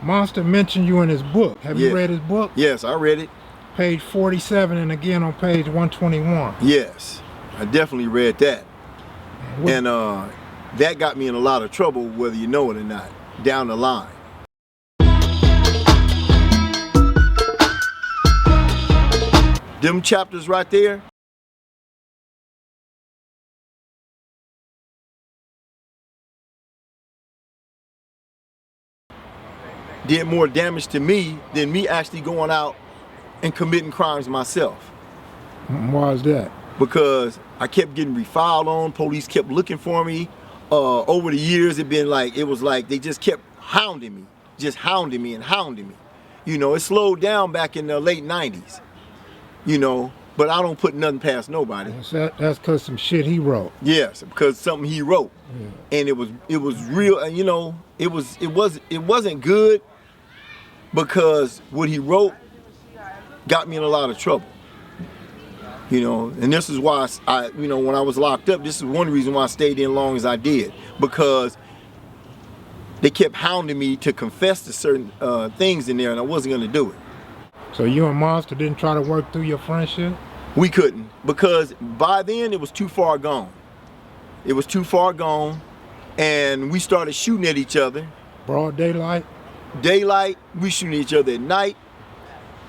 Monster mentioned you in his book. Have you read his book? Yes, I read it. Page 47 and again on page 121. Yes, I definitely read that. And that got me in a lot of trouble, whether you know it or not, down the line. Them chapters right there, did more damage to me than me actually going out and committing crimes myself. Why is that? Because I kept getting refiled on, police kept looking for me. Over the years, it was like they just kept hounding me, and hounding me. You know, it slowed down back in the late 90s, you know, but I don't put nothing past nobody. That's because some shit he wrote. Yes, because something he wrote. Yeah. And it was real, and you know, it wasn't good because what he wrote got me in a lot of trouble. You know, and this is why when I was locked up, this is one reason why I stayed in long as I did, because they kept hounding me to confess to certain things in there, and I wasn't going to do it. So you and Monster didn't try to work through your friendship? We couldn't, because by then it was too far gone. It was too far gone, and we started shooting at each other. Broad daylight? Daylight, we shooting at each other at night.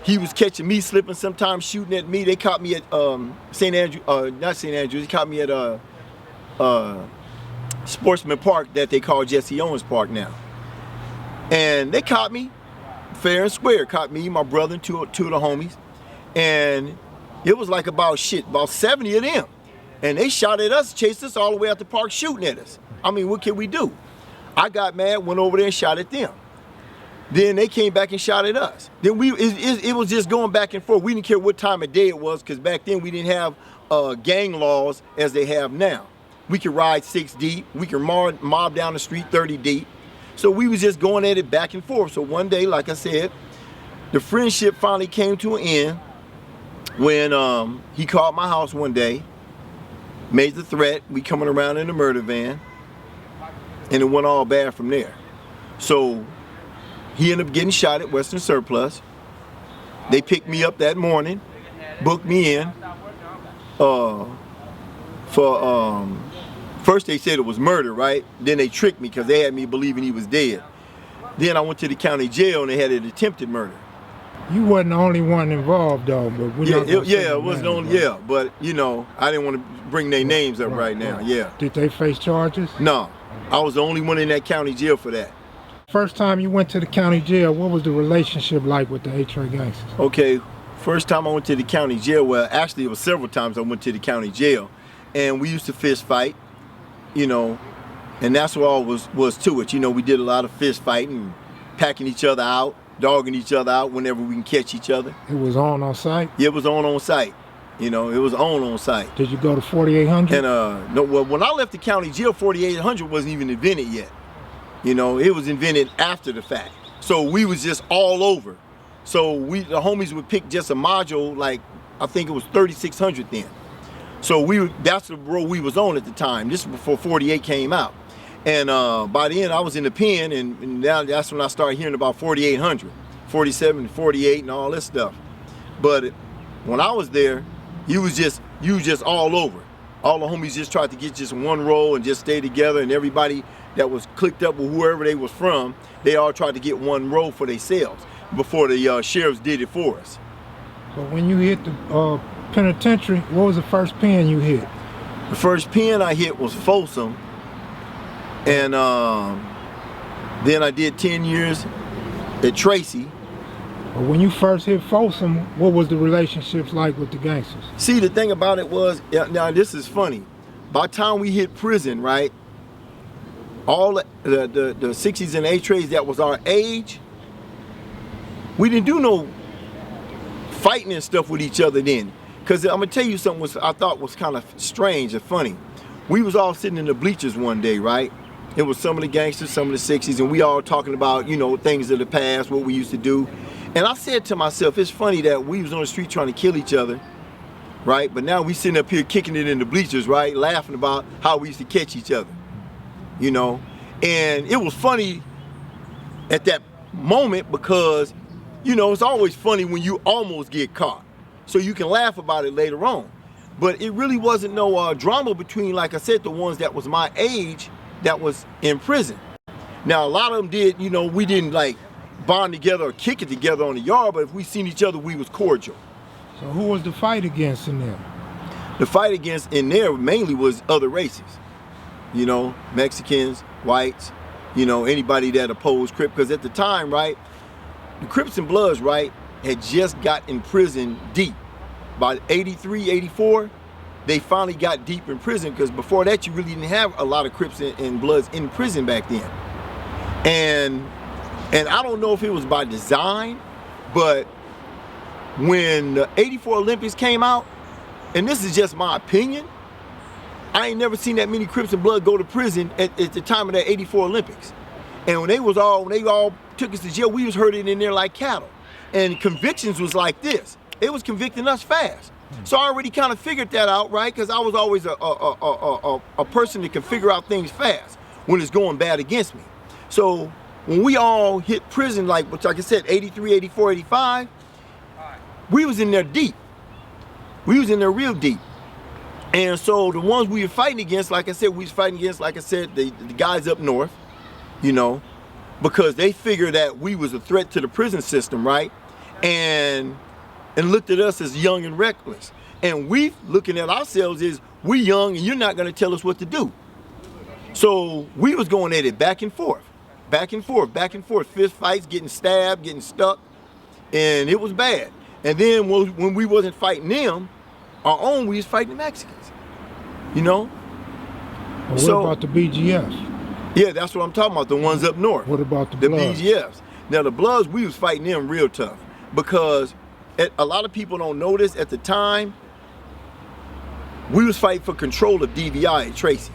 He was catching me slipping, sometimes shooting at me. They caught me at St. Andrews, not St. Andrews, they caught me at Sportsman Park that they call Jesse Owens Park now. And they caught me fair and square, caught me, my brother, and two of the homies. And it was like about 70 of them. And they shot at us, chased us all the way out the park shooting at us. I mean, what can we do? I got mad, went over there and shot at them. Then they came back and shot at us. Then it was just going back and forth. We didn't care what time of day it was, because back then we didn't have gang laws as they have now. We could ride 6 deep. We could mob down the street 30 deep. So we was just going at it back and forth. So one day, like I said, the friendship finally came to an end when he called my house one day, made the threat. We coming around in the murder van, and it went all bad from there. So he ended up getting shot at Western Surplus. They picked me up that morning, booked me in for, first they said it was murder, right? Then they tricked me because they had me believing he was dead. Then I went to the county jail and they had an attempted murder. You wasn't the only one involved though, but it was the only, but you know, I didn't want to bring their names up right now, yeah. Did they face charges? No, I was the only one in that county jail for that. First time you went to the county jail, what was the relationship like with the H-Ray gangsters? Okay, first time I went to the county jail, well, actually it was several times I went to the county jail, and we used to fist fight, you know, and that's what all was to it. You know, we did a lot of fist fighting, packing each other out, dogging each other out whenever we can catch each other. It was on site? Yeah, it was on site. You know, it was on site. Did you go to 4800? And no, well, when I left the county jail, 4800 wasn't even invented yet. You know, it was invented after the fact. So we was just all over. So the homies would pick just a module, like I think it was 3600 then. So that's the road we was on at the time. This was before 48 came out. And by then I was in the pen, and now that's when I started hearing about 4800, 47, 48 and all this stuff. But when I was there, you was just all over. All the homies just tried to get just one roll and just stay together, and everybody that was clicked up with whoever they was from, they all tried to get one roll for themselves before the sheriffs did it for us. But when you hit the penitentiary, what was the first pen you hit? The first pen I hit was Folsom, and then I did 10 years at Tracy. But when you first hit Folsom, what was the relationships like with the gangsters? See, the thing about it was, now this is funny, by the time we hit prison, right, all the 60s and H-Rays that was our age, we didn't do no fighting and stuff with each other then. Because I'm going to tell you something I thought was kind of strange and funny. We was all sitting in the bleachers one day, right? It was some of the gangsters, some of the 60s, and we all talking about, you know, things of the past, what we used to do. And I said to myself, it's funny that we was on the street trying to kill each other, right? But now we sitting up here kicking it in the bleachers, right? Laughing about how we used to catch each other, you know? And it was funny at that moment because, you know, it's always funny when you almost get caught. So you can laugh about it later on. But it really wasn't no drama between, like I said, the ones that was my age that was in prison. Now, a lot of them did, you know, we didn't like bond together or kick it together on the yard, but if we seen each other, we was cordial. So who was the fight against in there? The fight against in there mainly was other races. You know, Mexicans, whites, you know, anybody that opposed Crip. Because at the time, right, the Crips and Bloods, right, had just got in prison deep. By 83, 84, they finally got deep in prison because before that, you really didn't have a lot of Crips and Bloods in prison back then. And I don't know if it was by design, but when the 84 Olympics came out, and this is just my opinion, I ain't never seen that many Crips and Blood go to prison at the time of that 84 Olympics. And when they all took us to jail, we was herded in there like cattle. And convictions was like this. It was convicting us fast. So I already kind of figured that out, right? Because I was always a person that can figure out things fast when it's going bad against me. So when we all hit prison, like I said, 83, 84, 85, we was in there deep. We was in there real deep. And so the ones we were fighting against, like I said, we was fighting against, like I said, the guys up north, you know, because they figured that we was a threat to the prison system, right? And looked at us as young and reckless. And we looking at ourselves as we young and you're not gonna tell us what to do. So we was going at it back and forth, back and forth, back and forth, fist fights, getting stabbed, getting stuck, and it was bad. And then when we wasn't fighting them, our own, we was fighting the Mexicans, you know? Well, what about the BGFs? Yeah, that's what I'm talking about, the ones up north. What about the Bloods? BGFs. Now the Bloods, we was fighting them real tough because a lot of people don't know this. At the time, we was fighting for control of DVI at Tracy.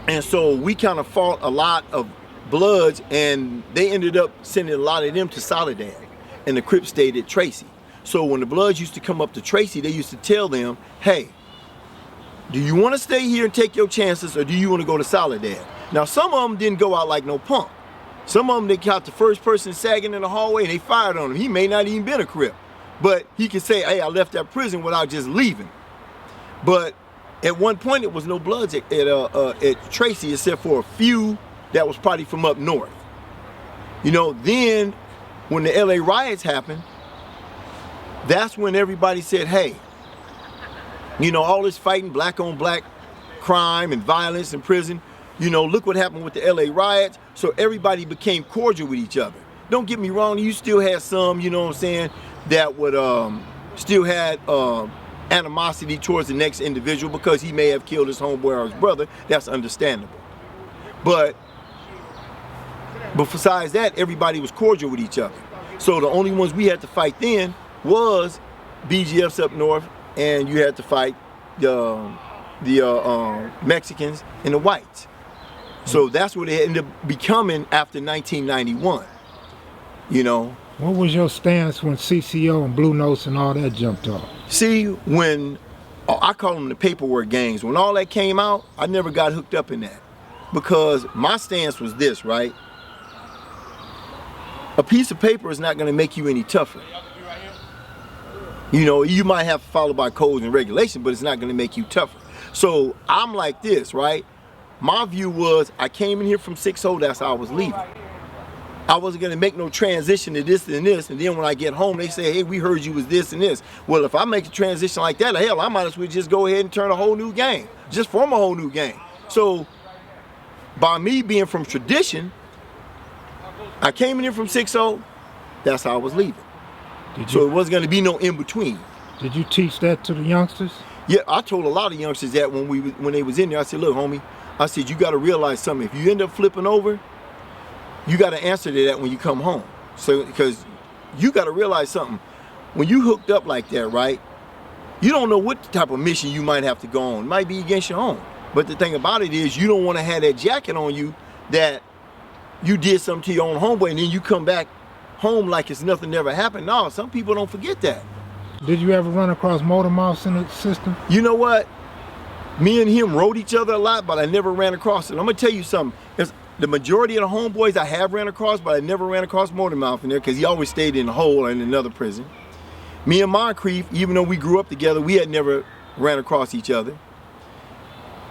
And so we kind of fought a lot of Bloods and they ended up sending a lot of them to Soledad and the Crips stayed at Tracy. So when the Bloods used to come up to Tracy, they used to tell them, hey, do you want to stay here and take your chances or do you want to go to Soledad? Now some of them didn't go out like no punk. Some of them, they caught the first person sagging in the hallway and they fired on him. He may not even been a Crip. But he could say, hey, I left that prison without just leaving. But at one point, it was no Bloods at Tracy except for a few that was probably from up north. You know, then when the LA riots happened, that's when everybody said, hey, you know, all this fighting black on black crime and violence in prison, you know, look what happened with the LA riots. So everybody became cordial with each other. Don't get me wrong, you still had some, you know what I'm saying, that would still had animosity towards the next individual because he may have killed his homeboy or his brother. That's understandable. But besides that, everybody was cordial with each other. So the only ones we had to fight then was BGFs up north, and you had to fight the Mexicans and the whites. So that's what it ended up becoming after 1991. You know. What was your stance when CCO and Blue Notes and all that jumped off? See, when, I call them the paperwork gangs, when all that came out, I never got hooked up in that. Because my stance was this, right? A piece of paper is not gonna make you any tougher. You know, you might have to follow by codes and regulations, but it's not gonna make you tougher. So I'm like this, right? My view was, I came in here from 6-0, that's how I was leaving. I wasn't gonna make no transition to this and this, and then when I get home, they say, hey, we heard you was this and this. Well, if I make a transition like that, hell, I might as well just go ahead and turn a whole new game, just form a whole new game. So, by me being from tradition, I came in here from 6-0, that's how I was leaving. So it wasn't gonna be no in-between. Did you teach that to the youngsters? Yeah, I told a lot of youngsters that when they was in there, I said, look, homie, I said, you gotta realize something. If you end up flipping over, you got to answer to that when you come home. So, because you got to realize something. When you hooked up like that, right, you don't know what type of mission you might have to go on. It might be against your own. But the thing about it is you don't want to have that jacket on you that you did something to your own homeboy and then you come back home like it's nothing ever happened. No, some people don't forget that. Did you ever run across motor mouths in the system? You know what? Me and him rode each other a lot, but I never ran across it. I'm going to tell you something. the majority of the homeboys I have ran across, but I never ran across Motormouth in there because he always stayed in the hole or in another prison. Me and Moncrief, even though we grew up together, we had never ran across each other.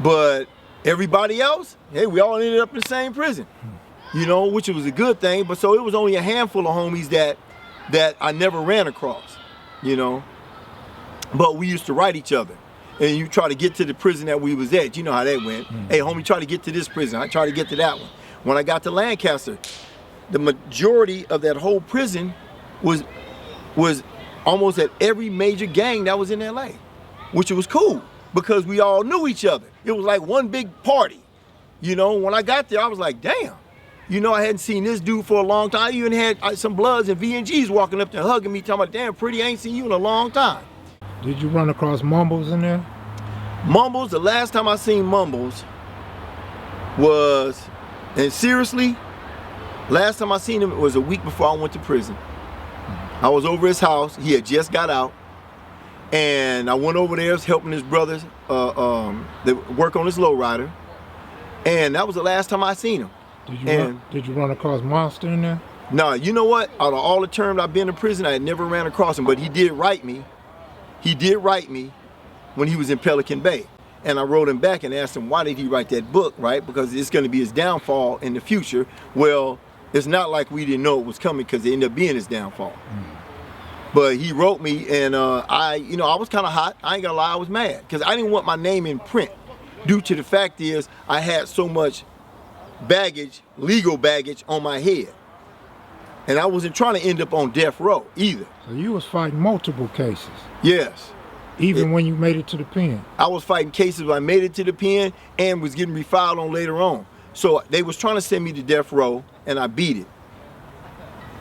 But everybody else, hey, we all ended up in the same prison, you know, which was a good thing. But so it was only a handful of homies that I never ran across, you know. But we used to write each other. And you try to get to the prison that we was at. You know how that went. Hey, homie, try to get to this prison. I try to get to that one. When I got to Lancaster, the majority of that whole prison was almost at every major gang that was in LA, which was cool because we all knew each other. It was like one big party. You know, when I got there, I was like, damn. You know, I hadn't seen this dude for a long time. I even had some Bloods and VNGs walking up there hugging me, talking about, damn, Pretty, I ain't seen you in a long time. Did you run across Mumbles in there? Mumbles, the last time I seen Mumbles was, and seriously, last time I seen him was a week before I went to prison. I was over his house, he had just got out, and I went over there helping his brothers work on his lowrider, and that was the last time I seen him. Did you run across Monster in there? No, you know what? Out of all the terms I've been in prison, I had never ran across him, but he did write me. He did write me when he was in Pelican Bay. And I wrote him back and asked him, why did he write that book, right? Because it's going to be his downfall in the future. Well, it's not like we didn't know it was coming because it ended up being his downfall. But he wrote me and I was kind of hot. I ain't gonna lie, I was mad because I didn't want my name in print due to the fact is I had so much baggage, legal baggage on my head. And I wasn't trying to end up on death row either. So you was fighting multiple cases? Yes. Even when you made it to the pen? I was fighting cases when I made it to the pen and was getting refiled on later on. So they was trying to send me to death row and I beat it.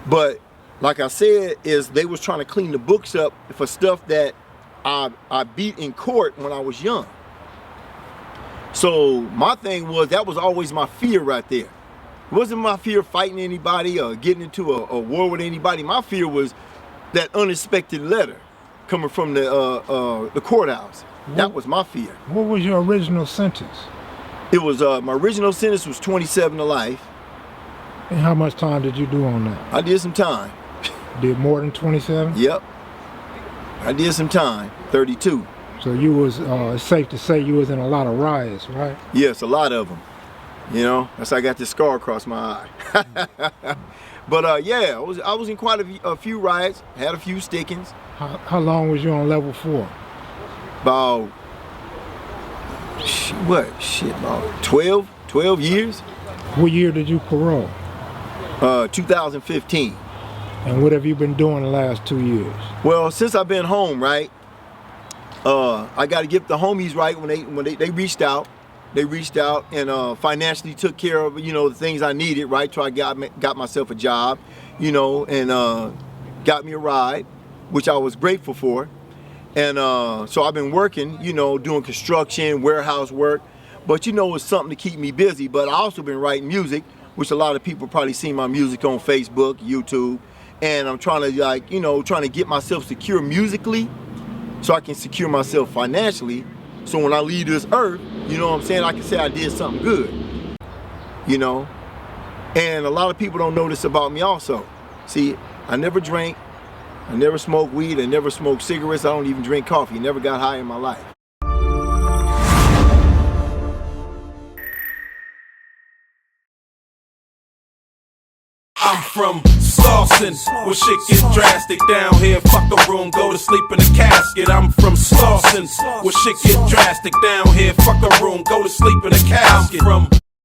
But like I said, is they was trying to clean the books up for stuff that I beat in court when I was young. So my thing was, that was always my fear right there. It wasn't my fear fighting anybody or getting into a war with anybody. My fear was that unexpected letter coming from the courthouse. That was my fear. What was your original sentence? It was, my original sentence was 27 to life. And how much time did you do on that? I did some time. Did more than 27? Yep. I did some time, 32. So you was, it's safe to say you was in a lot of riots, right? Yes, a lot of them. You know, that's how I got this scar across my eye. But yeah, I was in quite a few riots, had a few stickings. How long was you on level 4? About, about 12 years. What year did you parole? 2015. And what have you been doing the last 2 years? Well, since I've been home, right, I got to give the homies right when they reached out. They reached out and financially took care of, you know, the things I needed, right? So I got myself a job, you know, and got me a ride, which I was grateful for. And so I've been working, you know, doing construction, warehouse work, but you know, it's something to keep me busy. But I also been writing music, which a lot of people probably seen my music on Facebook, YouTube, and I'm trying to, like, you know, trying to get myself secure musically so I can secure myself financially. So when I leave this earth, you know what I'm saying, I can say I did something good, you know? And a lot of people don't know this about me also. See, I never drank, I never smoked weed, I never smoked cigarettes, I don't even drink coffee, never got high in my life. I'm from Slauson, where shit gets drastic down here. Fuck a room, go to sleep in a casket. I'm from Slauson, where shit gets drastic down here. Fuck a room, go to sleep in a casket. I'm from